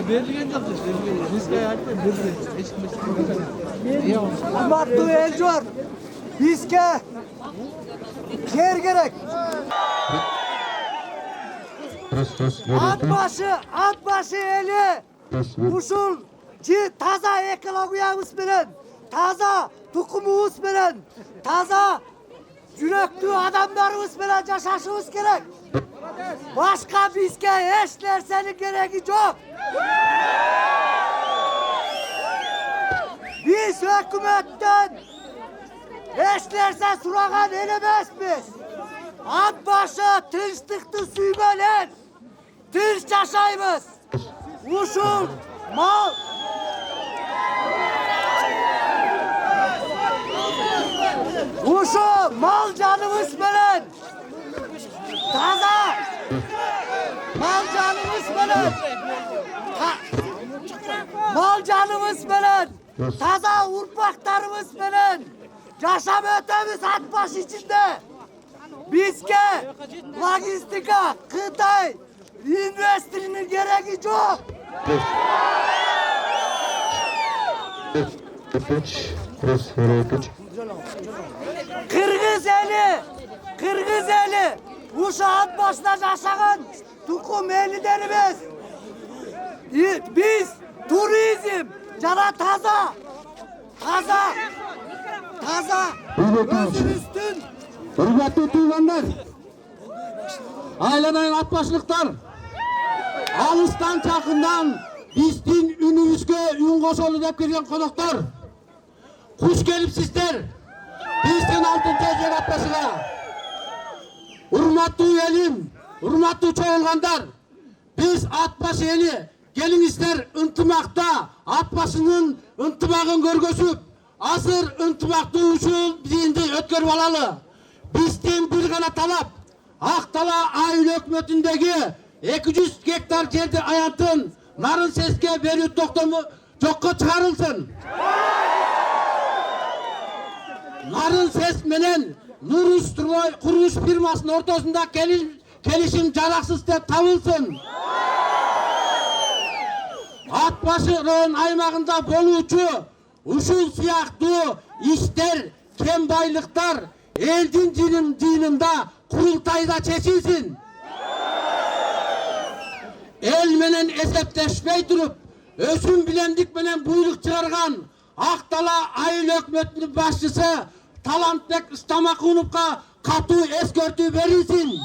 Berligen yok işte. Bizge ayakta Berligen. Hiç kimse. Hurmatlı Elcor, bizge yer gerek. At başı eli. Uşul taza ekologiyamız bilen, taza tukumumuz bilen, taza yürekli adamlarımız bilen yaşaşımız gerek. Başka bizge hiç nersenin gereği yok. Biz hükümetten hiç nerse suragan elemez biz. At başı tınçlıktı süymelen, tınç yaşayımız. Uşul mal. Uşul mal canımız bilen. Taza. Mal canımız bilen. Mal canımız bilen. Taza urpaklarımız bilen. Yaşam ötemiz Atbaş içinde. Bizge logistika, Kıtay, investirinin gereği yok. Kırgız eli, Uşağın başına yaşayan tukum elilerimiz. Biz turizm, cana taza, özün üstün. Hürmetli tuğlanlar, aileden atbaşlıklar, alıstan çakından bizden ünümüzge ün koşulu dep kirgen konuklar, kuş gelip sizler, bizden 6. yer atbaşıga, hürmetli elim, hürmetli çoğulganlar, biz atbaşı eli, gelinizler ıntımakta, atbaşının ıntımağın görgösüp, asır ıntımakta uçul bizinde ötkör balalı. Bizden bir gana talap, Aktala aile hükümetindeki 200 hektar yerde ayantın narın seske veriyor doktomu çokka çıkarılsın. Narın ses menen Nurus kuruluş firmasının ortasında gelişim caraksız da tavılsın. Atbaşı'nın aymağında boluğucu, uşul siyahtı işler, kem baylıklar, eldin dininde kurultayda çeşilsin. El menen esepleşmey durup, özün bilendik menen buyruk çıkargan, Aktala aile hükümetinin başçısı Talantbek İstamakunup'a katı eskörtü verilsin.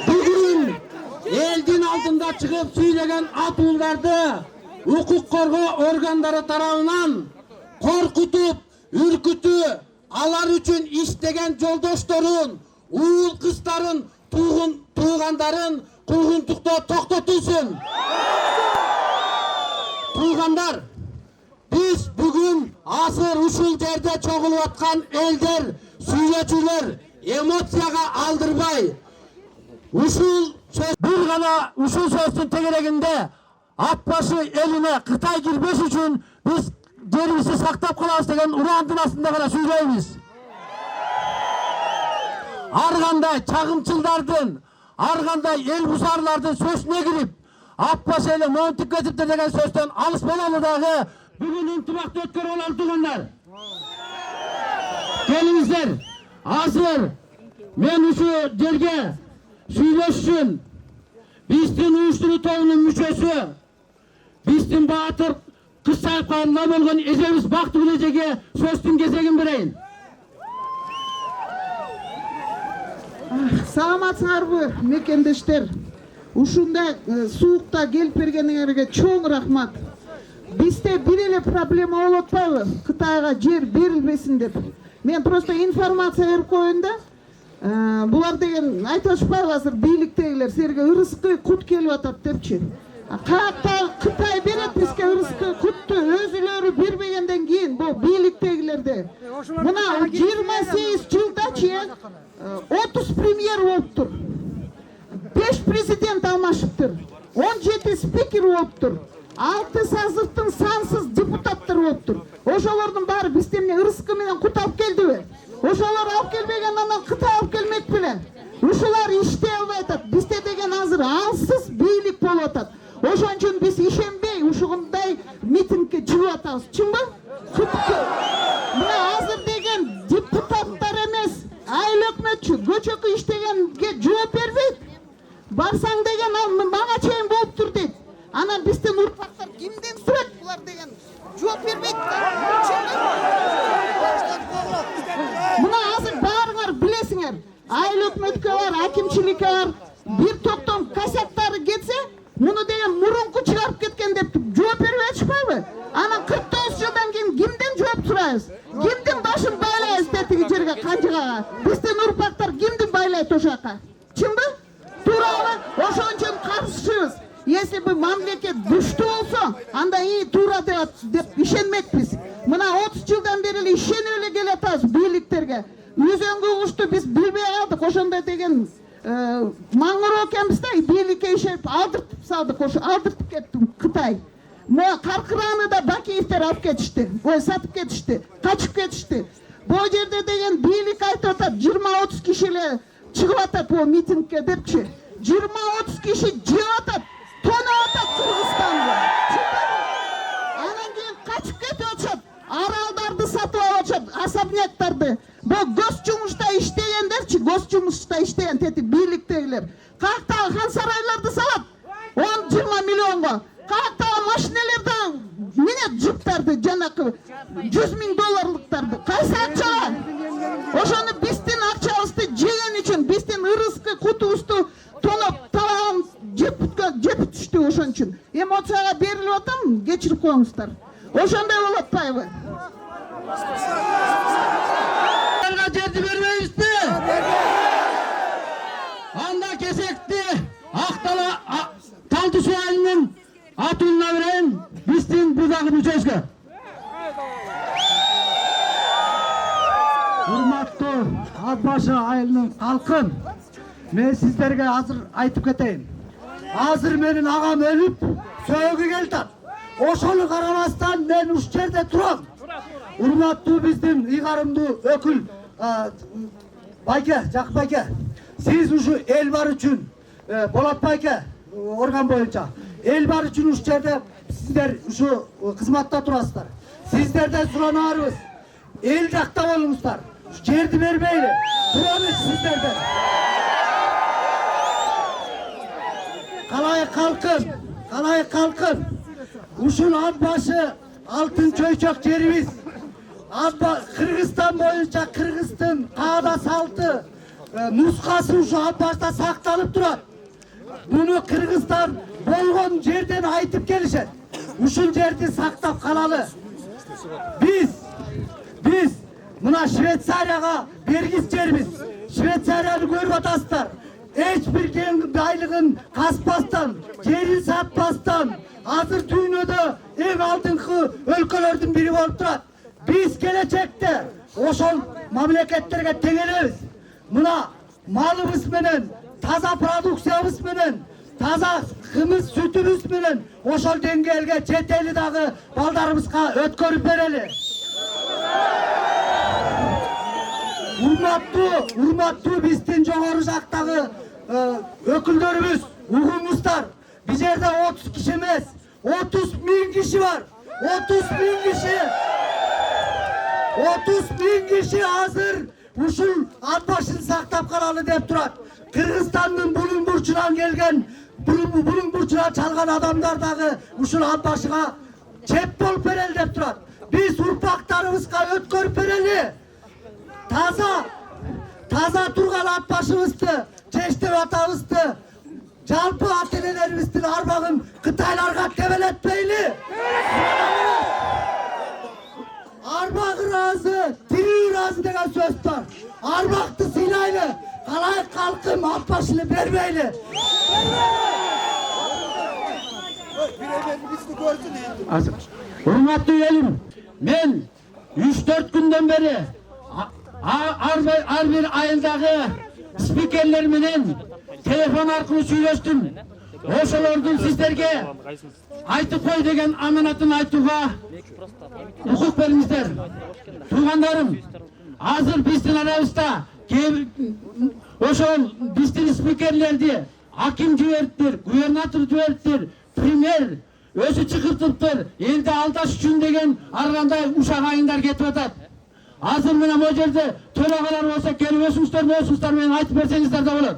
Bugün eldin altında çıkıp söylegen atullarda hukuk korku organları tarafından korkutup, ürkütü alar için istegen yoldaşların, uğul kızların, tuğganların kurguntukta toktatılsın. Tuğganlar, biz bugün asır uşul yerde çoğuluvatkan elder, süyleçüler, emosiyaga aldırmay, uşul bir gana uşul sözün tegereginde Atbaşı eline Kıtay girmesi için biz yerimizi saktap kalamız degen urandın aslında gana söyleyimiz. Arganda çağımçıldardın, arganda el buzarlardın sözüne girip Atbaşı ile montik getirip degen sözden alış bolalı dağı bugün intimakta ötkör olan tuğunlar. Gelinizler, hazır, men uşu derge söyleşsin, bizden uyuşturu toğunun müçesi, bizden Baatır kız sayıplarında olgan ezemiz baktı güleceğe sözün gezegin bireyin. Sağmatsınarбы mekendештер. Ушунда суукта келип бергениңерге чоң рахмат. Бизде бир эле проблема болуп атпайбы? Кытайга жер берилбесин деп. Мен просто информация берип коеюн да. Булар деген айтып атышпайбы азыр бийликтегилер силерге ырыскы кут келип атат депчи. Каякта Кытай берет бизге ырыскы кутту өзүлөрү бербегенден кийин бул бийликтегилерде. Мына 28 жылдачы 30 премьер болуптур. 5 президент алмашыптыр. 17 спикер болуптур. 6 сазырттын сансыз депутаттары болуптур. Ошолордун баары бизден эмне ырыскы менен кут алып келдиби? Ошолор алып келбеген анан Кытай алып келмек беле. Ушулар иштей албай атат. Бизде деген азыр алсыз бийлик болуп атат. Ошон үчүн биз ишенбей ушундай митингге чыгып атабыз. Чынбы? Мына азыр деген депутаттар эмес, айыл өкмөтчү көчөкү иштегенге жооп бербейт. Барсаң деген ал мага чейин болуптур дейт. Анан биздин урпактар кимден сурайт булар деген жооп бербейт. Мына азыр баарыңар билесиңер. Айыл өкмөткө бар, акимчиликке бар, бир токтом косяктары кетсе, муну деген мурунку чыгарып кеткен деп жооп бербей атышпайбы? Анан 49 жылдан кийин кимден жооп сурайбыз? Кимдин башын байлайбыз тетиги жерге канжыгага? Биздин урпактар кимди байлайт ошол жака? Чынбы? Туурабы? Ошон үчүн каршыбыз. Если бы мамлекет күчтүү болсо, анда туура деп ишенмекпиз. Мына 30 жылдан бери эле ишенип эле келатабыз бийликтерге. Өзөңгү кушту биз билбей калдык. Ошондой деген маңыроо экенбиз да, бийликке ишенип алдыртып салдык. Ошо алдыртып кетти Кытай. Могу Каркыраны да Бакиевтер алып кетишти. Ой, сатып кетишти, качып кетишти. Бул жерде деген бийлик айтып атат, 20-30 киши эле чыгып атат бул митингке депчи. 20-30 киши жеп атат, тонуп атат Кыргызстанды. Анан кийин качып кетип атышат. Аралдарды сатып алып атышат, особняктарды. Бул гос жумушта иштегендерчи, гос жумушта иштеген тети бийликтегилер. Каяктагы хан сарайларды салат 10-20 миллионго. Каяктагы машиналерди минет жыптарды, жанакы $100,000 кайсы акчага? Ошону биздин акчабызды жеген үчүн, биздин ырыскы кутубузду тоноп табагын жеп түштү ошон үчүн. Эмоцияга берилип атам, кечирип коюңуздар. Ошондой болуп атпайбы? Жерди бермейбизби? Анда кесекти Актала Талды суу айылынын атына берейин биздин будагы мүчөсүгө. Урматтуу Ат башы айылынын калкын, мен сиздерге азыр айтып кетейин. Азыр менин агам өлүп, сөөгү келтат. Ошону карабастан мен уш жерде турам. Урматтуу биздин ыйгарымдуу өкүл Байке, Жакып байке, сиз ушу эл бар үчүн, Болот байке, орган боюнча, эл бар үчүн уш жерде сиздер ушу кызматта турасыздар. Сиздерден суранарыбыз, эл жакта болуңуздар. Жерди бербейли, турабыз сиздерден. Калай калкын, ушул ат башы алтын чөйчөк жерибиз. Кыргызстан боюнча Кыргыздын каада салты нускасы ушу ат башта сакталып турат. Буну Кыргызстан болгон жерден айтып келишет. Ушул жерди сактап калалы. Биз мына Швейцарияга бергис жербиз. Швейцарияны көрүп атасыздар. Эч бир кен байлыгын казбастан, жерин сатпастан, азыр дүйнөдө эң алдыңкы өлкөлөрдүн бири болуп турат. Биз келечекте ошол мамлекеттерге теңелебиз. Мына малыбыз менен, таза продукциябыз менен, таза кымыз сүтүбүз менен ошол деңгээлге жетели дагы балдарыбызга өткөрүп берели. Урматтуу биздин жогору жактагы өкүлдөрүбүз, угуңуздар. Бул жерде 30 киши эмес, 30.000 киши бар. 30.000 киши. 30.000 киши азыр ушул ат башын сактап калалы деп турат. Кыргызстандын булуң бурчунан келген, булуң бурчунан чалган адамдар дагы ушул ат башыга чеп болуп берели деп турат. Биз урпактарыбызга өткөрүп берели. Таза турган ат башыбызды, чечтеп атабызды, жалпы ат энелерибиздин арбагын Кытайларга тебелетпейли. Арбак ыраазы, тирүү ыраазы деген сөз бар. Арбакты сыйлайлы, калай калкым ат башыны бербейли. Урматтуу элим, мен 3-4 күндөн бери ар бир айылдагы спикерлер менен телефон аркылуу сүйлөштүм. ошолордун сиздерге айтып кой деген аманатын айтууга укук бериңиздер. Туугандарым, азыр биздин арабызда ошол биздин спикерлерди аким жибериптир, губернатор жибериптир, премьер өзү чакыртыптыр, элди алдаш үчүн деген ар кандай ушак айындар кетип атат. Азыр мына могу жерде төрагалар болсо келип өсүңүздөр менен айтып берсеңиздер да болот.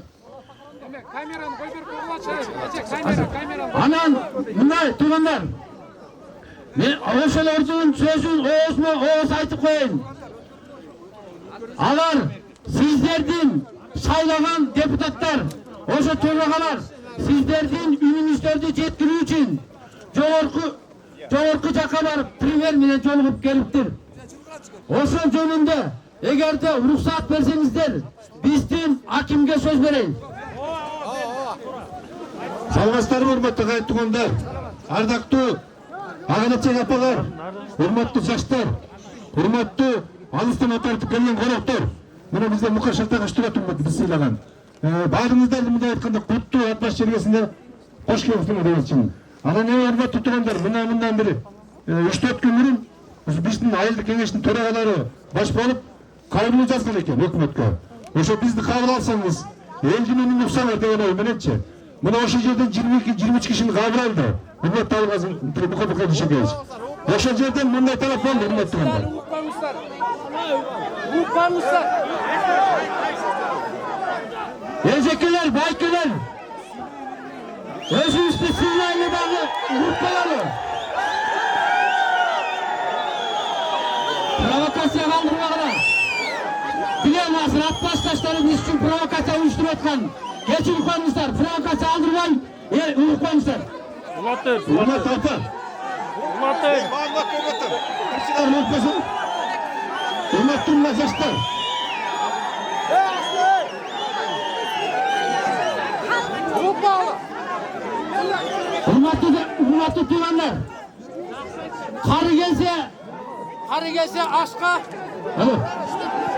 Камераны кой берип койгулачы. Камераны. Анан мындай туугандар, мен ошолордун сөзүн ооз айтып коеюн. Алар сиздердин шайлаган депутаттар, ошо төрагалар сиздердин үнүңүздөрдү жеткирүү үчүн жогорку жакка барып премьер менен жолугуп келиптир. Ошол жөнүндө эгерде уруксаат берсеңиздер, биздин акимге сөз берейин. Саламатсыздарбы, урматтуу туугандар, ардактуу ага-эне апалар, урматтуу жаштар, урматтуу алыстан отартып келген коноктор. Мына бизде Мука Шартагыш турат биз сыйлаган. Баарыңыздарды мындай айтканда куттуу ат баш жергесинде кош келиңиздер деп айтчымын. Анан урматтуу туугандар, мындан бери 3-4 күн мурун биздин айылдык кеңештин төрагалары баш болуп кабыл жазган экен өкмөткө. Ошо бизди кабыл алсаңыз, элдин үнүн уксаңар деген ой мененчи. Мына ошол жерден 22-23 кишини кабыл алды. Урматтуу Алгазым Мукабек Ишекевич. Ошол жерден мындай талап болду, урматтуу туугандар. Укпаңыздар. Эжекелер, байкелер, өзүбүздү сыйлайлы дагы укпайлы. Провокация калтырбагыла. Билем азыр ат башташтары биз үчүн провокация уюштуруп аткан. Кечирип коюңуздар, провокация алдырбай, укпаңыздар. Урматтуу апа. Урматтуу мына жаштар. Урматтуу туугандар, кары келсе ашка,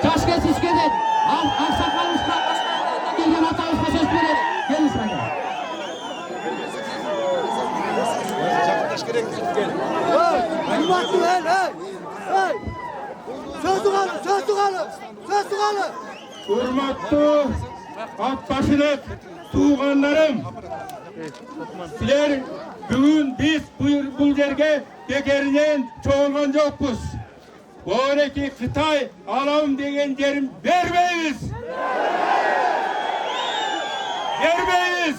жаш келсе ишке дейт. Аксакалыбызга келген атабызга сөз берели. Келиңиз мына. Урматтуу эл, сөз тугалы. Урматтуу ат башылык туугандарым, силер бүгүн биз бул жерге бекеринен чогулган жокпуз. Бореки Кытай алам деген жерин бербейбиз. Бербейбиз.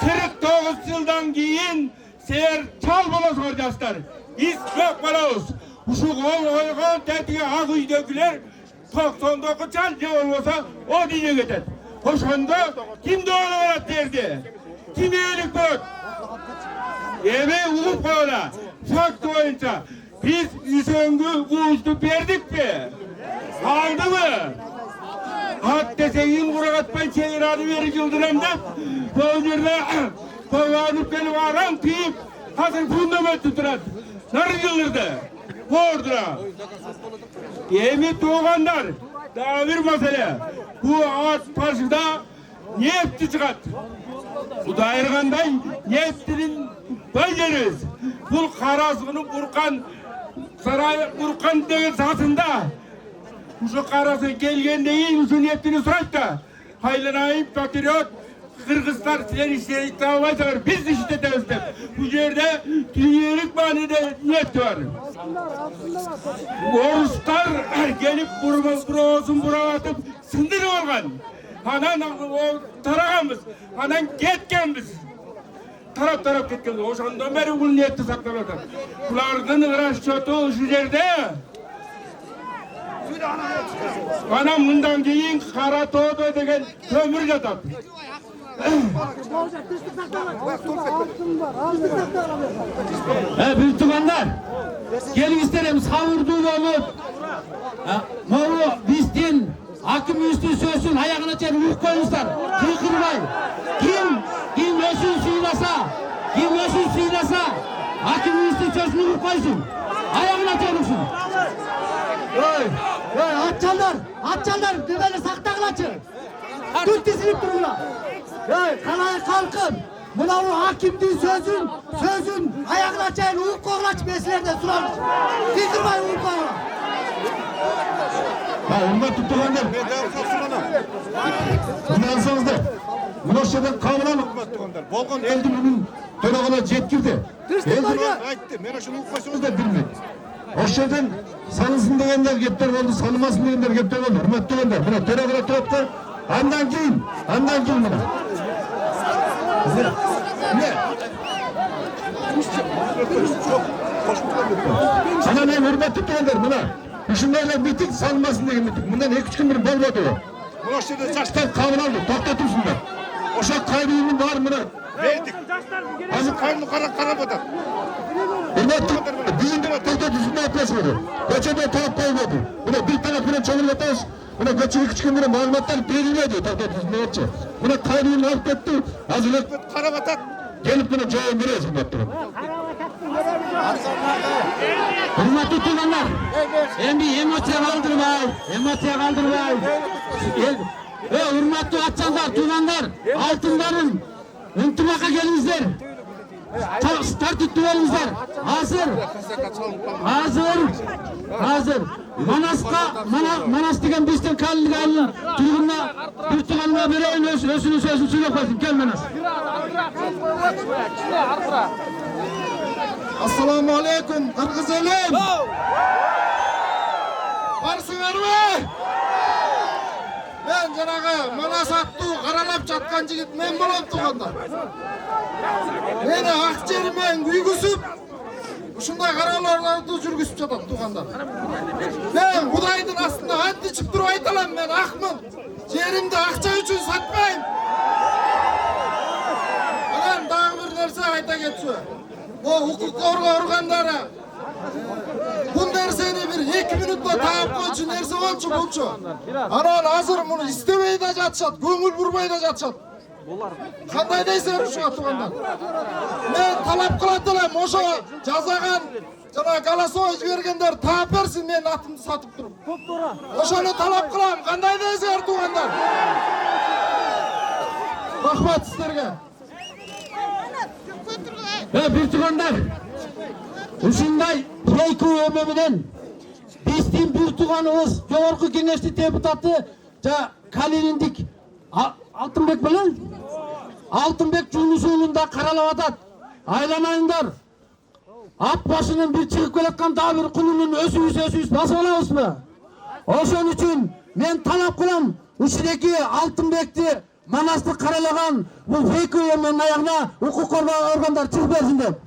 49 жылдан кийин силер чал болосуңар жаштар. Биз көп болобуз. Ушул койгон тетиге ак үйдөгүлөр 99 чал же болбосо о үйгө кетет. Ошондо ким дооло барат жерде? Ким ээлик болот? Эми угуп койгула. Факт боюнча биз Үсөнгү уузду бердикпи? Алдыбы? Ат десең курагатпай чегираны бери жылдырам деп, бул жерде койланып келип арам тиіп, азыр фундаменті турат. Нары жылдырды? Ордура. Эми туугандар, дагы бир маселе. Бу ат башыда нефти чыгат. Кудай кандай нефтинин бай жерибиз. Бул Карасуунун Буркан деген сасында ушу Карасуу келгенден кийин ушу нефтини сурайт да. Айланайын патриот кыргыздар силер иштете албайсыңар, биз иштетебиз деп. Бул жерде дүйнөлүк мааниде нефти бар. Орустар келип буроосун бурабатып сындырып алган. Анан тараганбыз, анан кеткенбиз. Тарап кеткен. Ошондон бери бул нефти сакталып атат. Булардын расчёту ушу жерде. Анан мындан кийин Кара Тоодо деген көмүр жатат. Бир туугандар, келиңиздер эми сабырдуу болуп, могу биздин акимибиздин сөзүн аягына чейин угуп коюңуздар. Кыйкырбай. Ким өзүн сыйласа, акимибиздин сөзүн угуп койсун. Аягына чейин угсун. Атчалдар, немени сактагылачы. Түп тизилип тургула. Kalay kalkın. Buna o hakimdin sözün ayağına çayın uğuk koğlaç meselelerde sular. Dikirmeyin uğuk koğlaç. Onlar tuttuğunlar. Bunu alsanız da. Bu şeyden kavramı. Bolgon Eldim'in dönağına cetkirdi. Eldim ayttı. Men şunu uqmasanız da bilmeyin. O şeyden sanılsın degenler gepler oldu, sanılmasın degenler gepler oldu. Hürmetli olanlar. Buna dönağına turup da andan keyin buna. Ne? Sana ne hürmetli olanlar buna. Şunlarla bitik sanılmasın degen bitik. Bundan 2-3 gündür bolmadı o. Buna şeyden saçtan kavun aldı. Toktatırsınlar. Oşak kaybının var mı? Verdik. Azı kaybını karamadı. Bizim de tokta düzünde yapmasmadı. Göçede taraf koymadı. Buna bir tarafına çavurlataz. Buna göçü küçük gündür malumatlar verilmedi. Tokta düzünde yapacak. Buna kaybını alıp etti. Azılık karamadı. Gelip buna cevap veriyoruz hürmetli. Hürmetli tutanlar. Emosiya kaldırmayın. Hürmetli atçanlar, tutanlar. Altınların intibaka gelinizler. Tartip duvarınızlar. Hazır. Manas degen bizden kallık alın. Turgunla bir tuğanına vereyin özünü sözünü söylemesin. Gel Manas. Assalamu alaikum Kırgız elim. Varsınlar mı? Ben janağı Manas attığı karalap çatkan jigit men bolam tuğanda. Meni ak jerimen güygüsüp ушундай караларды жүргүзүп жатат туугандар. Мен Кудайдын астында ант ичип туруп айта алам, мен акмын. Жеримди акча үчүн сатпайм. Анан дагы бир нерсе айта кетчү. Могу укук коргоо органдары бул нерсени бир 2 минутта таап койчу нерсе болчу. Анан азыр муну истебей да жатышат, көңүл бурбай да жатышат. Кандай дейсиңер ушуга туугандар? Мен талап кылат элем, ошо жазаган жана голосовой жибергендер таап берсин, менин атымды сатып туруп. Ошону талап кылам. Кандай дейсиңер туугандар? Рахмат сиздерге. Bir tuğanlar. Ушундай фейк өбө менен биздин bir tuğanыбыз Жогорку Кеңештин депутаты Калининдик Алтынбек белен Алтынбек Жунус уулунда каралып атат. Айланайыңдар. Ат башынын bir чыгып келаткан дагы bir кулунун өзүбүз басып алабызбы? Ошон үчүн мен талап кылам, ушундагы Алтынбекти Манасты каралаган бул фейк өбөнүн аягына укук коргоо органдар чыгып берсин деп.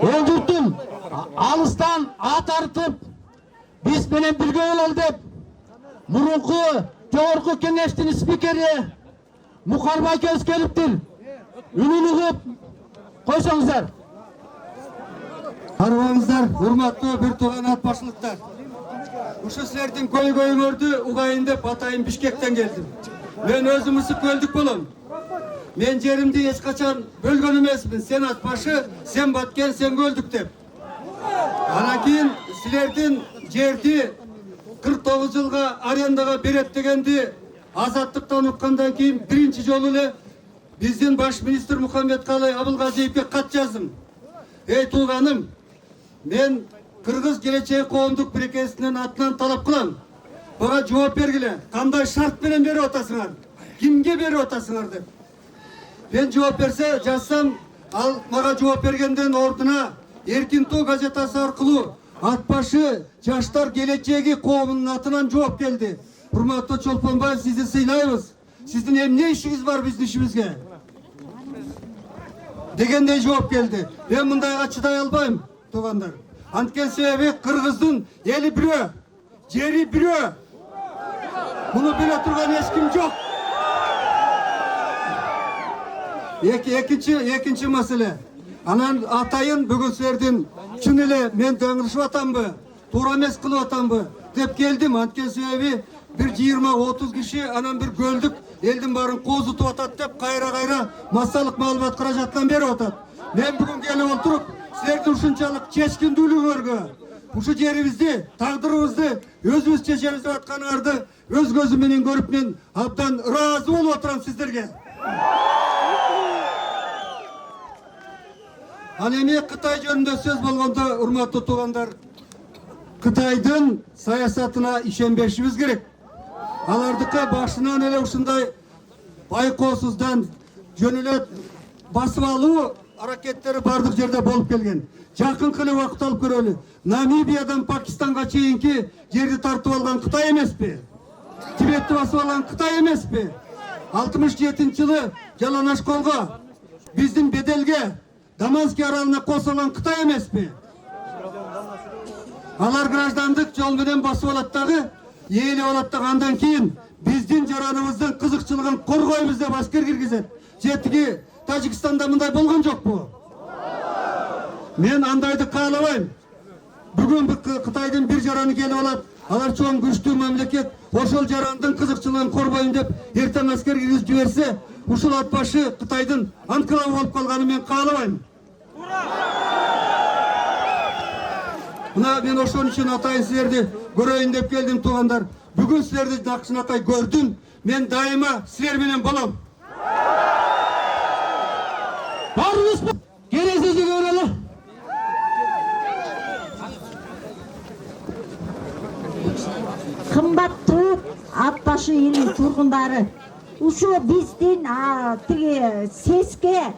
El jurtum alыстан at артып биз менен бирге бололу деп мурунку Жогорку Кеңештин спикери Мукарбай көз келиптир. Үнүн угуп койсоңуздар. Арыбаңыздар, урматтуу бир тууган ат башчылыктар. Ушу силердин көйгөйүңөрдү угайын деп атайын Бишкектен келдим. Мен өзүм ысык көлдүк болом. Мен жеримди эч качан бөлгөн эмесмин. Сен ат башы, сен баткен, сен көлдүк деп. Анан кийин силердин жерди 49 жылга арендага берет дегенди азаттыктан уткандан кийин биринчи жолу эле биздин баш министр Мухаммедкалый Абылгазиевге кат жаздым. Эй тууганым, мен Кыргыз Келечек коомдук бирикесинин атынан талап кылам. Буга жооп бергиле. Кандай шарт менен берип атасыңар? Кимге берип атасыңар деп. Ben cevap verse жазсам, ал мага жооп бергенден ордуна Эркин Тоо газетасы аркылуу Атбашы Жаштар Келечеги коомунун атынан жооп келди. Урматтуу Чолпонбаев, сизди сыйлайбыз. Сиздин эмне ишиңиз бар биздин ишибизге? Дегендей жооп келди. Мен мындайга чыдай албайм, туугандар. Анткен себеби Кыргыздын эли бирөө, жери бирөө. Муну биле турган эч ким жок. Экинчи маселе. Анан атайын бүгүн силердин чын эле мен даңгырышып атамбы, туура эмес кылып атамбы деп келдим. Анткен себеби бир 20-30 киши анан бир көлдүк элдин баарын коозутуп атат деп кайра масалык маалымат каражатынан берип атат. Мен бүгүн келип отуруп силердин ушунчалык чечкиндүүлүгүңөргө, ушу жерибизди, тагдырыбызды өзүбүз чечебиз деп атканыңарды өз көзүм менен көрүп мен абдан ыраазы болуп отурам сиздерге. Ал эми Кытай жөнүндө сөз болгондо, урматтуу туугандар, Кытайдын саясатына ишенбешибиз керек. Алардыкы башынан эле ушундай байкоосуздан жөн эле басып алуу аракеттери бардык жерде болуп келген. Жакынкы эле убакыт алып көрөлү. Намибиядан Пакистанга чейинки жерди тартып алган Кытай эмеспи? Тибетти басып алган Кытай эмеспи? 67-жылы Жалаңаш колго биздин беделге Даманский аралына косулган Кытай эмеспи? Алар граждандык жол менен басып алат дагы, ээлеп алат дагы, андан кийин биздин жараныбыздын кызыкчылыгын коргойбуз деп аскер киргизет. Жетиги Тажикстанда мындай болгон жокпу? Мен андайды каалабайм. Бүгүн Кытайдын бир жараны келип алат, алар чоң күчтүү мамлекет, ошол жарандын кызыкчылыгын коргойм деп эртең аскер киргизип жиберсе, ушул ат башы Кытайдын анклавы болуп калганын мен каалабайм. Мына мен ошон үчүн атайын силерди көрөйүн деп келдим, туугандар. Бүгүн силерди жакшынакай көрдүм. Мен дайыма силер менен болом. Барыңыз келесиге көрөлү. Кымбаттуу ат башы элин тургундары, ушу биздин тиги сеске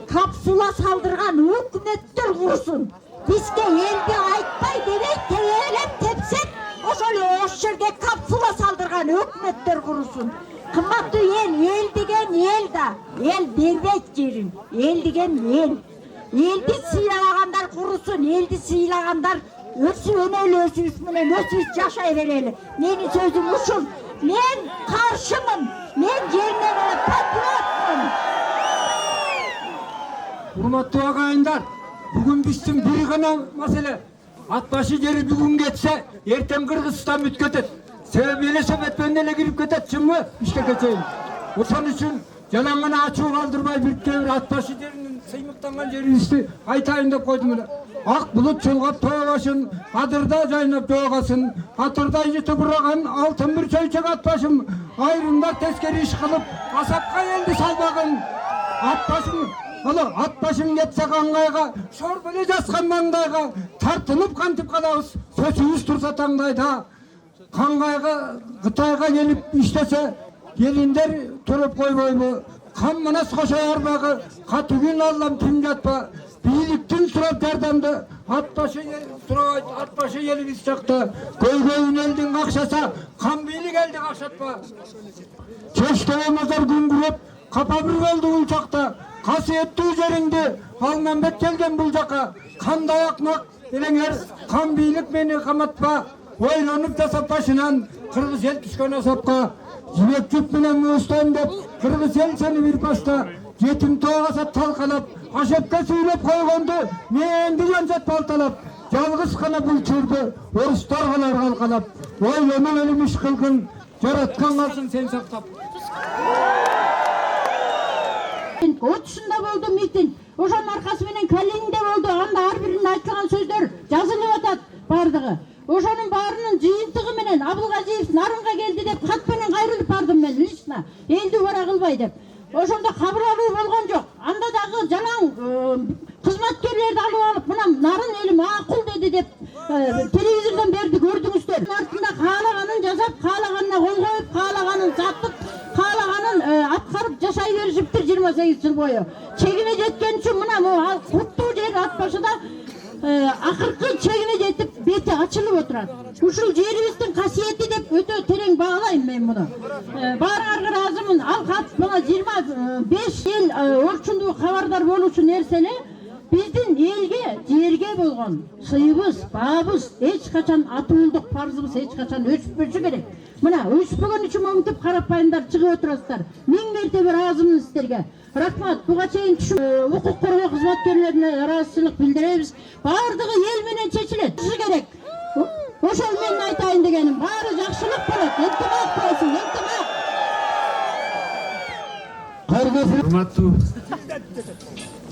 капсула салдырган өкмөттөр курсун. Бизге элди айтпай деле тегелеп тепсек, ошол ош жерге капсула салдырган өкмөттөр курсун. Кымбаттуу эл деген эл да, эл бербейт жерин. Эл деген эл. Элди сыйлагандар курусун, элди сыйлагандар өнөөлөөсүбүз менен өсүбүз жашай берели. Менин сөзүм ушул. Мен каршымын. Мен жерине патриотмун. Урматтуу агайындар, бүгүн биздин бир гана маселе. Ат башы жери бүгүн кетсе, эртең Кыргызстан бүт кетет. Себеби эле Советпен эле кирип кетет, чынбы? Бишкекке чейин. Ошон үчүн жалаң гана ачуу калтырбай бир ат башы жеринин сыймыктанган жерибизди айтайын деп койдум эле. Ак булут чулгап тоо башын, адырда жайнап жоогасын, атырдай жытып ураган алтын бир чөйчөк ат башым, айрымдар тескери иш кылып, асапка элди салбагын. Ат башым кетсе каңгайга, шор беле жаскан маңдайга, тартынып кантип калабыз, сөзүбүз турса таңдайда. Каңгайга, Кытайга келип иштесе, келиндер туруп койбойбу. Кам манас кошой арбагы, катүгүн аллам тим жатпа. Бийликтин сурап жардамды, ат башы сурабайт, ат башы элибиз жакта. Көйгөйүн элдин акчаса, кам бийлик элди акчатпа. Чечтеге мазар күңгүрөп, капа бир болду бул чакта. Касиеттүү жериңди Алмамбет келген бул жака. Кандай акмак элеңер, кам бийлик мени каматпа. Ойлонуп жасап башынан кыргыз эл түшкөн асапка. Жибек жуп менен муустайм деп кыргыз эл сени бир паста. Жетим тоогаса талкалап, ашепке сүйлөп койгонду менди жанжат балталап. Жалгыз гана бул чурду орустар калар калкалап. Ойлонуп элим иш кылгын, жараткан калсын сен сактап. Отушунда болду митинг. Ошонун аркасы менен Калининде болду. Анда ар биринин айтылган сөздөр жазылып атат бардыгы. Ошонун баарынын жыйынтыгы менен Абылгазиев Нарынга келди деп кат менен кайрылып бардым мен лично. Элди бара кылбай деп. Ошондо кабыл алуу болгон жок. Анда дагы жалаң кызматкерлерди алып алып, мына Нарын эли макул деди деп телевизордон берди, көрдүңүздөр. Артында каалаганын жасап, каалаганына кол коюп, каалаганын сатып, каалаганын аткарып жашай беришиптир 28 жыл бою. Чегине жеткен үчүн мына куттуу жер ат башыда акыркы чегине жетип бети ачылып отурат. Ушул жерибиздин касиети деп өтө терең баалайм мен муну. Баарыңарга ыраазымын. Ал кат мына 25 эл орчундуу кабардар болуучу нерсени биздин элге, жерге болгон сыйыбыз, баабыз эч качан атуулдук парзыбыз эч качан өчпөшү керек. Мына өчпөгөн үчүн монтип карапайымдар чыгып отурасыздар. 1000 мертебе ыраазымын сиздерге. Рахмат. Буга чейин укук коргоо кызматкерлерине ыраазычылык билдиребиз. Баардыгы эл менен чечилет. Керек. Ошол менин айтайын дегеним. Баары жакшылык болот. Ынтымак болсун, ынтымак. Урматтуу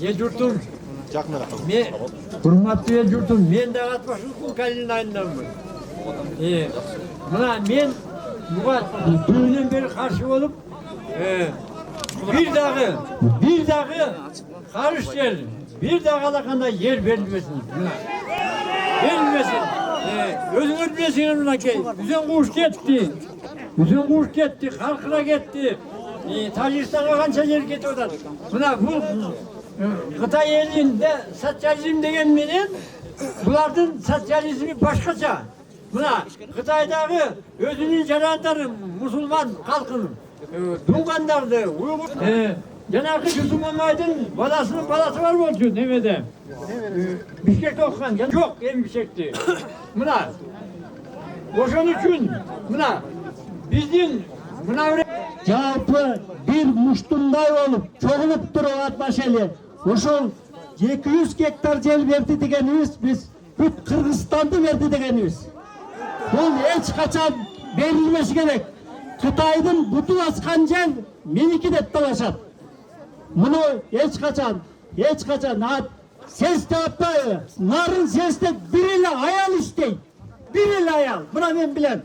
эл журтум, Урматтуу эл журтум, мен дагы Ат башылыктын Калин айылынданмын. Мына мен буга түбүнөн бери каршы болуп, бир дагы карыш жер, бир дагы алакандай жер берилбесин. Берилбесин. Өзүңөр билесиңер мынакей, Үзөн куш кетти, Каркыра кетти. Тажикстанга канча жер кетип атат. Мына бул Кытай элинде социализм деген менен булардын социализми башкача. Мына Кытайдагы өзүнүн жарандары мусулман калкын, тунгандарды, уйгур, жанагы Жусуп Мамайдын баласынын баласы бар болчу немеде. Бишкекте окуган, жок эми Бишкекте. Мына ошон үчүн мына биздин мына жалпы бир муштундай болуп чогулуп туруп Ат баш эли ошол 200 гектар жер берди дегенибиз биз бүт Кыргызстанды берди дегенибиз. Бул эч качан берилмеши керек. Кытайдын буту баскан жер меники деп талашат. Муну эч качан сез деп атпайбы? Нарын сезде бир эле аял иштейт. Бир эле аял. Мына мен билем.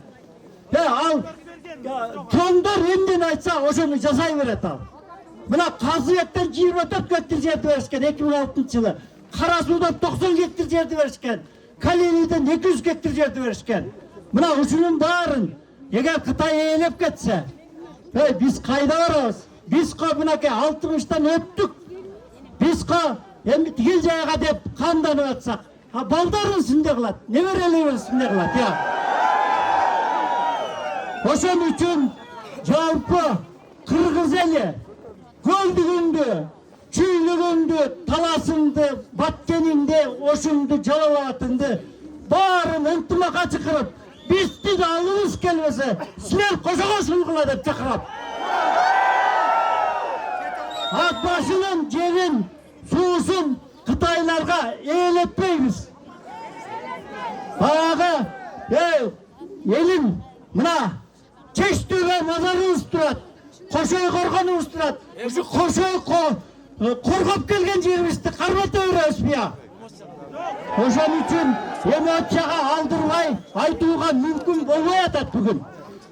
Ал чоңдор эмнени айтса ошону жасай берет ал. Мына Казыбектен 24 гектар жерди беришкен 2006-жылы. Кара Суудан 90 гектар жерди беришкен. Калиниден 200 гектар жерди беришкен. Мына ушунун баарын эгер Кытай ээлеп кетсе, биз кайда барабыз? Биз мынакей 60-тан өттүк. Биз эми тигил жайга деп канданып атсак, балдарыбыз эмне кылат? Неберелерибиз эмне кылат? Ошон үчүн жалпы Кыргыз эли Көлдүгүңдү, Чүйлүгүңдү, Таласыңды, Баткениңди, Ошуңду, Жалал Абадыңды баарын ынтымакка чакырып, биздин алыбыз келбесе, силер кошо кыла деп чакырат. Ат башынын жерин, суусун Кытайларга ээлетпейбиз. Баягы элим мына Чештөбө мазарыбыз турат. Кошой коргонубуз турат. Ушу кошой коргоп келген жерибизди кармата беребизби? Ошон үчүн эмоцияга алдырбай айтууга мүмкүн болбой атат бүгүн.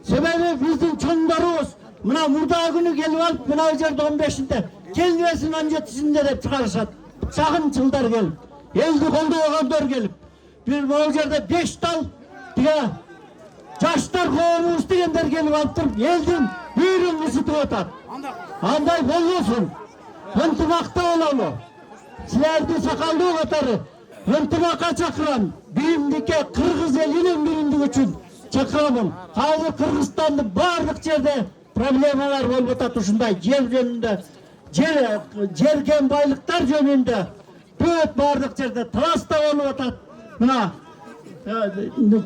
Себеби биздин чоңдорубуз мына мурдагы күнү келип алып, мына жерде 15-inde, келбесин 17-синде деп чыгарышат. Чагын жылдар келип, элди колдобогондор келип, бир могу жерде 5 тал тиге жаштар коомубуз дегендер келип алып туруп, элдин бүйүрүн ысытып атат. Андай болбосун. Ынтымакта бололу. Силерди сакалдуу катары ынтымакка чакырам. Биримдикке Кыргыз элинин биримдиги үчүн чакырамын. Азыр Кыргызстандын баардык жерде проблемалар болуп атат ушундай жер жөнүндө, жерген байлыктар жөнүндө бүт баардык жерде Таласта болуп атат. Мына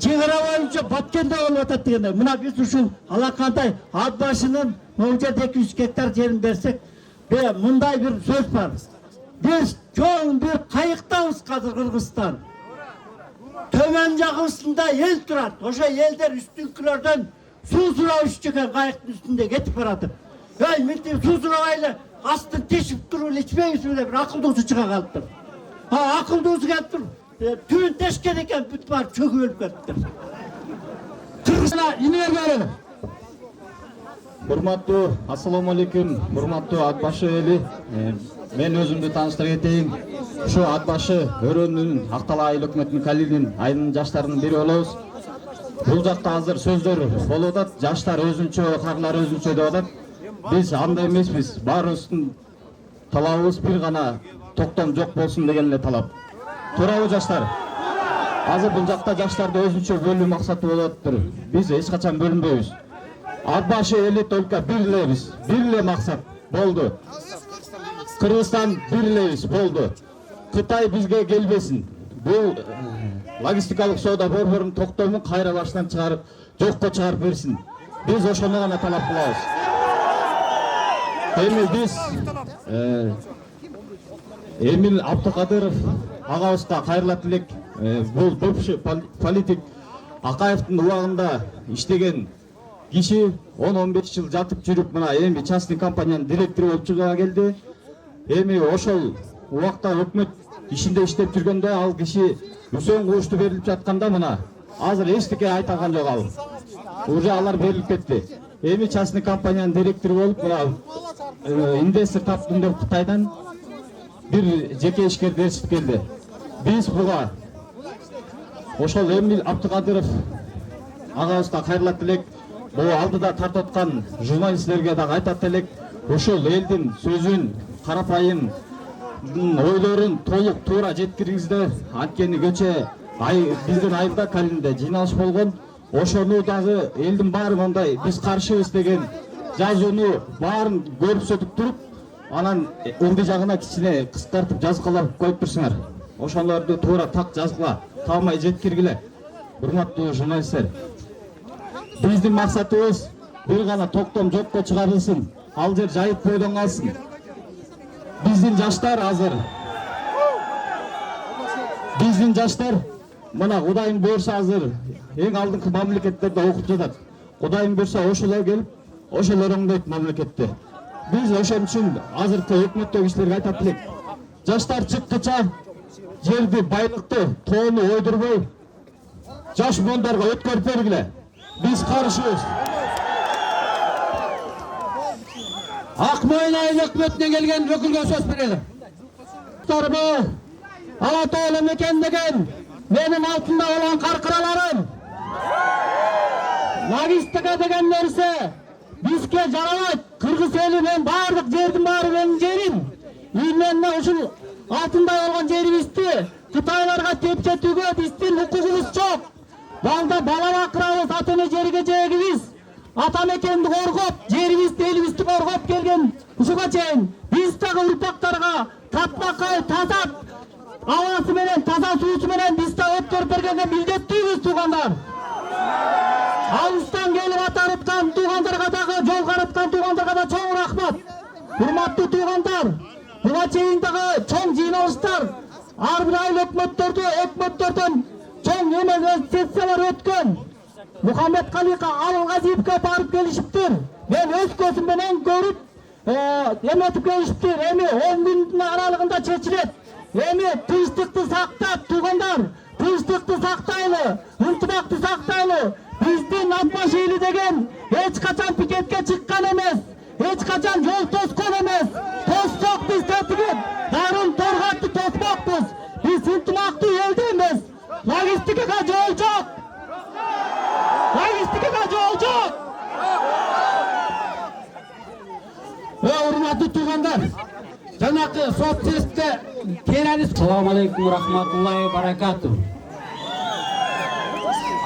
чегара боюнча Баткенде болуп атат дегенде, мына биз ушул алакандай Ат башынын могу жерде 200 гектар жерин берсек, мындай бир сөз бар. Биз чоң бир кайыктабыз азыр Кыргызстан. Төмөн жагыбызда эл турат. Ошо элдер үстүнкүлөрдөн суу сурап иччү экен, кайыктын үстүндө кетип баратып. Мынтип суу сурабайлы астын тешип туруп эле ичпейбизби деп бир акылдуусу чыга калыптыр. Акылдуусу келип туруп, түбүн тешкен экен, бүт барып чөгүп өлүп кетиптир. Кыргызстан инергери. Урматтуу, ассаламу алейкум, урматтуу Ат башы эли. Мен өзүмдү тааныштырып кетейин. Ушу Ат башы өрөөнүнүн Актала айыл өкмөтүнүн Калинин айылынын жаштарынын бири болобуз. Бул жакта азыр сөздөр болуп атат, жаштар өзүнчө, карлар өзүнчө деп атат. Биз андай эмеспиз. Баарыбыздын талабыбыз бир гана токтом жок болсун деген эле талап. Туурабы жаштар? Азыр бул жакта жаштарды өзүнчө бөлүү максаты болуп атыптыр. Биз эч качан бөлүнбөйбүз. Ат башы эли только бир элебиз. Бир эле максат болду. Кыргызстан бир элебиз болду. Кытай бизге келбесин. Бул логистикалык соода борборунун токтомун кайра баштан чыгарып, жокко чыгарып берсин. Биз ошону гана талап кылабыз. Эми биз Эмил Абдыкадыров агабызга кайрылат элек. Бул бывший политик Акаевдин убагында иштеген киши 10-15 жыл жатып жүрүп, мына эми частный компаниянын директору болуп чыга келди. Эми ошол убакта өкмөт ишинде иштеп жүргөндө ал киши үсөн куушту берилип жатканда мына азыр эчтеке айта алган жок ал. Уже алар берилип кетти. Эми частный компаниянын директору болуп мына инвестор таптым деп Кытайдан бир жеке ишкер ээрчип келди. Биз буга ошол Эмил Абдыкадыров агабызга кайрылат элек, бул алдыда тартып аткан журналисттерге дагы айтат элек, ошол элдин сөзүн, карапайым ойлорун толук туура жеткиргиздер. Анткени кече биздин айылда Калинде жыйналыш болгон. Ошону дагы элдин баары мындай биз каршыбыз деген жазууну баарын көрсөтүп туруп, анан ылдый жагына кичине кыскартып жазгалап коюп турсуңар. Ошолорду туура так жазгыла, таамай жеткиргиле. Урматтуу журналисттер, биздин максатыбыз бир гана токтом жокко чыгарылсын, ал жер жайып бойдон калсын. Биздин жаштар азыр, биздин жаштар мына Кудайым буйрса азыр эң алдыңкы мамлекеттерде окуп жатат. Кудайым буйрса ошолор келип, ошолор оңдойт мамлекетти. Биз ошон үчүн азыркы өкмөттөгү кишилерге айтат элек. Жаштар чыккыча жерди, байлыкты, тоону ойдурбой, жаш буундарга өткөрүп бергиле. Биз каршыбыз. Ак Мойын айыл өкмөтүнөн келген өкүлгө сөз берели. Ала тоолу мекендеген менин алтында болгон каркыраларым. Логистика деген нерсе бизге жарабайт. Кыргыз эли мен баардык жердин баары менин жерим. Мен ушул алтында болгон жерибизди Кытайларга тепчетүүгө биздин укугубуз жок. Балда бала бакырабыз, ата эне жерге жегибиз. Ата мекенди коргоп, жерибизди, элибизди коргоп келген ушуга чейин биз дагы урпактарга тапмакай, таза абасы менен, таза суусу менен биз да өткөрүп бергенге милдеттүүбүз туугандар. Алыстан келип атарыткан туугандарга дагы, жол караткан туугандарга да чоң рахмат. Урматтуу туугандар, буга чейин дагы чоң жыйналыштар, ар бир айыл өкмөттөрдөн чоң эмес сессиялар өткөн. Мухаммед Калика Алгазиевке барып келишиптир. Мен өз көзүм менен көрүп, эметип келишиптир. Эми 10 күндүн аралыгында чечилет. Эми тынчтыкты сактап, туугандар, тынчтыкты сактайлы, ынтымакты сактайлы. Биздин Атбаш эли деген эч качан пикетке чыккан эмес, эч качан жол тоскон эмес. Тоссок биз тетигип, дарын торгатты тосмокпуз. Биз ынтымактуу элденбиз. Логистикага жол жок. Логистикага жол жок. Урматтуу туугандар, жанакы соцсетте террорист. Ассаламу алейкум рахматуллахи баракату.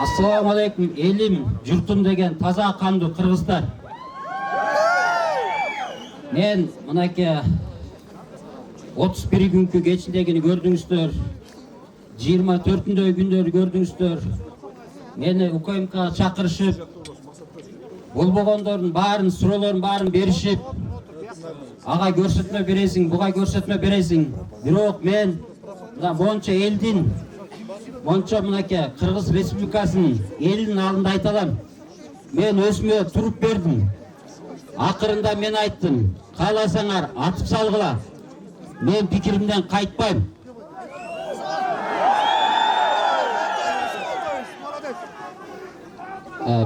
Ассаламу алейкум элим, журтум деген таза кандуу кыргыздар. Мен мынакей 31 күнкү кечиндегини көрдүңүздөр, 24-күндөй күндөрү көрдүңүздөр. Мени УКМК чакырышып, болбогондордун баарын, суроолордун баарын беришип, ага көрсөтмө бересиң, буга көрсөтмө бересиң. Бирок мен монча элдин, монча мынакей Кыргыз Республикасынын элинин алдында айта алам. Мен өзүмө туруп бердим. Акырында мен айттым, кааласаңар атып салгыла. Мен пикиримден кайтпайм.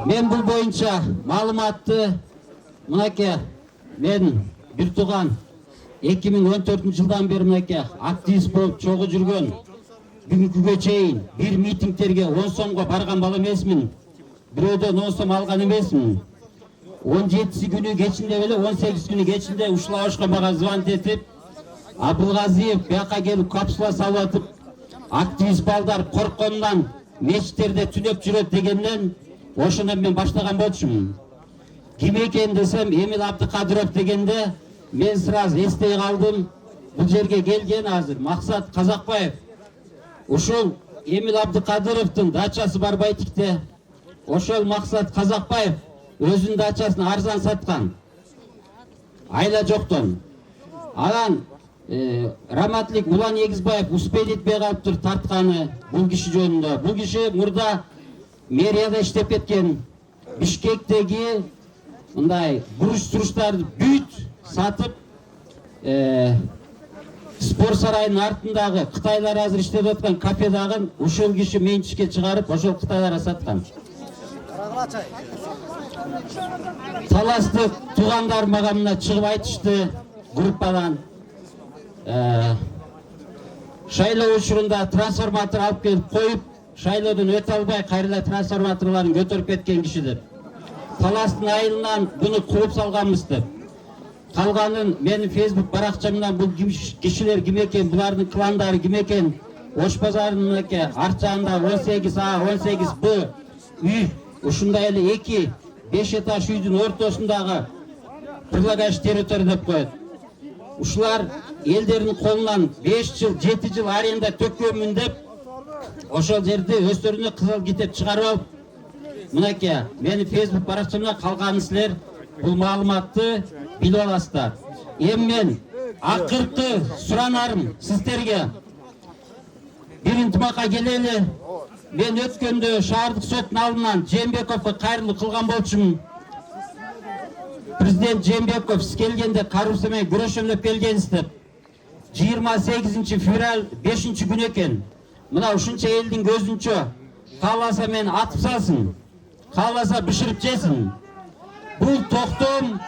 Мен бул боюнча маалыматты мынакей мен бир тууган 2014-жылдан бери мынакей активист болуп чогуу жүргөн, бүгүнкүгө чейин бир митингтерге 10 сомго барган бала эмесмин. Бирөөдөн 10 сом алган эмесмин. 17 күнү кечинде беле 18 күнү кечинде ушул абашка мага звонок этип, Абылгазиев бияка келип капсула салып атып, активист балдар коркконунан мечиттерде түнөп жүрөт дегенден ошондон мен баштаган болчумун. Ким экен десем, Эмил Абдыкадыров дегенде мен сразу эстей калдым. Бул жерге келген азыр Максат Казакбаев. Ушул Эмил Абдыкадыровдун дачасы бар Байтикте. Ошол Максат Казакбаев өзүнүн дачасын арзан саткан. Айла жоктон. Анан Раматлик Улан Егизбаев успеть этпей калыптыр тартканы бул киши жөнүндө. Бул киши мурда мэрияда иштеп кеткен. Бишкектеги мындай буруш туруштарды бүт сатып спорт сарайынын артындагы Кытайлар азыр иштеп аткан кафедагы ушул киши менчикке чыгарып ошол Кытайларга саткан. Таластык туугандар мага мына чыгып айтышты группадан. Шайлоо учурунда трансформатор алып келип коюп, шайлоодон өтө албай кайра трансформаторларын көтөрүп кеткен киши деп. Таластын айылынан буну кууп салганбыз деп. Калганын менин Facebook баракчамдан бул кишилер ким экен, булардын кландары ким экен, Ош базарынын эке арчагында 18А, 18Б үй, ушундай эле 2-5 этаж үйдүн ортосундагы прилагающий территория деп коет. Ушулар элдердин колунан 5 жыл, 7 жыл аренда төккөнмүн деп, ошол жерди өздөрүнө кызыл китеп чыгарып алып, мынакей менин Facebook баракчамда калганын силер бул маалыматты билип аласыздар. Эми мен акыркы суранарым сиздерге бир интимакка келели. Мен өткөндө шаардык соттун алдынан Жээнбековго кайрылуу кылган болчумун. Президент Жээнбеков сиз келгенде коррупция менен күрөшөм деп келгенсиз деп. 28 февраль 5-күн экен. Мына ушунча элдин көзүнчө кааласа мени атып салсын, кааласа бышырып жесин. Бул токтом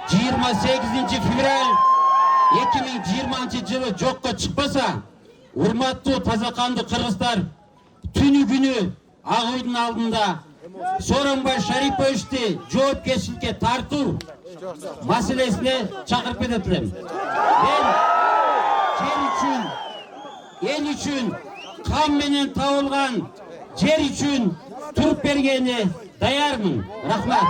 28 февраль 2020 жылы жокко чыкпаса, урматтуу таза кандуу кыргыздар, түнү күнү Ак үйдүн алдында Сооронбай Шариповичти жоопкерчиликке тартуу маселесине чакырып кетет элем. Мен эл үчүн, кан менен табылган жер үчүн туруп бергени даярмын. Рахмат.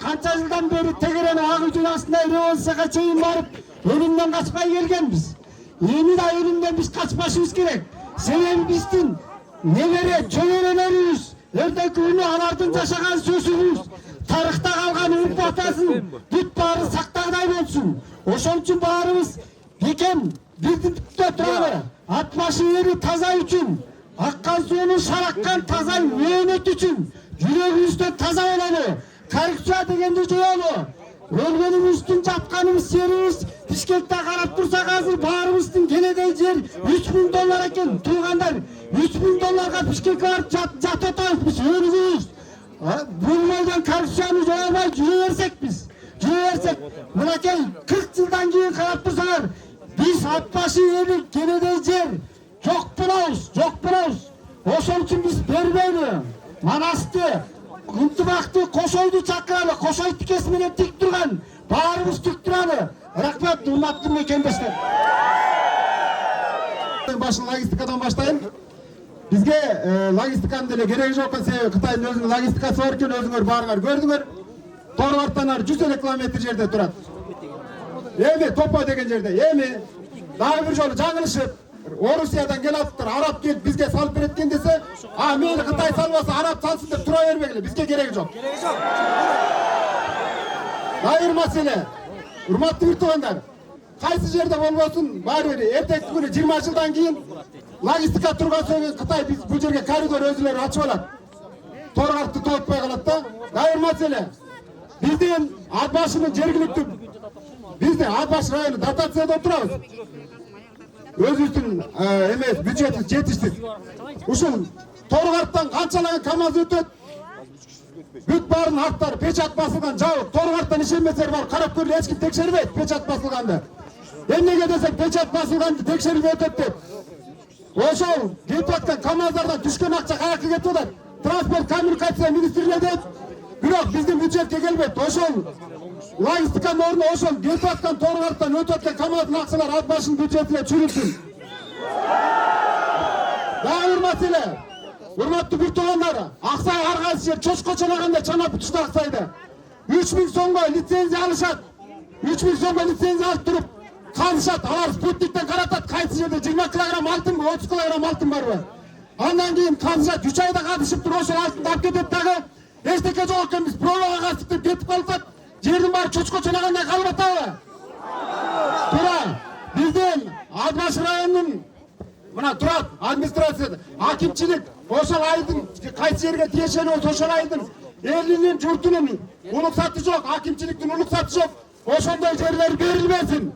Канча жылдан бери тегерени Ак үйдүн астына революцияга чейин барып, өлүмдөн качпай келгенбиз. Эми да өлүмдөн биз качпашыбыз керек. Себеби биздин небере чөбөрөлөрүбүз, эртеңки күнү алардын жашаган сөзүбүз, тарыхта калган урп атасын бүт баары сактагандай болсун. Ошол үчүн баарыбыз бекем бирдиктөө туралы. Ат башы эли таза үчүн, аккан сууну шараккан таза мөөнөт үчүн жүрөгүбүздөн таза бололу. Коррупция дегенди жоолу. Өлгөнүбүздүн жатканыбыз жерибиз Бишкекте карап турсак азыр баарыбыздын кенедей жер $3000 экен. Туугандар, $3000 Бишкекке барып жатып атабыз биз өлүбүз. Бул бойдон коррупцияны жое албай жүрө берсек биз. Жүрө берсек, мынакей 40 жылдан кийин карап турсаңар, биз ат башы эли кенедей жер жок болобуз. Ошол үчүн биз бербейли. Манасты ынтымакты кошойду чакыралы, кошой тикеси менен тик турган, баарыбыз тик туралы. Рахмат, урматтуу мекендештер. Башын логистикадан баштайын. Бизге логистиканын деле кереги жок экен, себеби Кытайдын өзүнүн логистикасы бар экен, өзүңөр баарыңар көрдүңөр. Торгартанар 150 километр жерде турат. Эми Топо деген жерде, эми дагы бир жолу жаңылышып, Орусиядан келаптыр, араб келип бизге салып берет экен десе, мени Кытай салбаса, араб салсын деп тура бербегиле, бизге кереги жок. Дайыр маселе. Урматтуу бир туугандар, кайсы жерде болбосун, баары бир эртеңки күнү 20 жылдан кийин логистика турган соң Кытай биз бул жерге коридор өзүлөрү ачып алат. Торгартты тоотпой калат да. Дайыр маселе. Биздин ат башынын жергиликтүү, биздин ат баш району дотацияда турабыз. Өзүбүздүн эмес бюджетибиз жетишсиз. Ушул Торгарттан канчалаган КАМАЗ өтөт. Бүт баарын аттары печат басылган жабык. Торгарттан ишенбесеңер бар, карап көрүлү, эч ким текшербейт печат басылганды. Эмнеге десек печат басылганды текшерип өтөт деп. Ошол кетип аткан КАМАЗдардан түшкөн акча каяка кетип атат? Транспорт коммуникация министрлиги дейт. Бирок биздин бюджетке келбейт. Ошол логистиканын ордуна ошол кетип аткан Торгарттан өтүп аткан КАМАЗдын акчалары ат башынын бюджетине чүрүлсүн. Дагы бир маселе. Урматтуу бир туугандар, Аксай ар кайсы жер чочко чанаганда чанап түштү Аксайды. 3000 сомго лицензия алышат. 3000 сомго лицензия алып туруп калышат. Алар спутниктен каратат, кайсы жерде 20 килограмм алтынбы, 30 килограмм алтын барбы. Андан кийин калышат, 3 айда катышып туруп ошол алтынды алып кетет дагы. Эчтеке жок экен, биз пробага каттык деп кетип калсак, жердин баары чочко чанагандай калып атабы? Туура, биздин Ат баш районунун мына турат администрацияда акимчилик ошол айдын кайсы жерге тиешелүү болсо ошол айдын элинин журтунун уруксаты жок, акимчиликтин уруксаты жок. Ошондой жерлер берилбесин.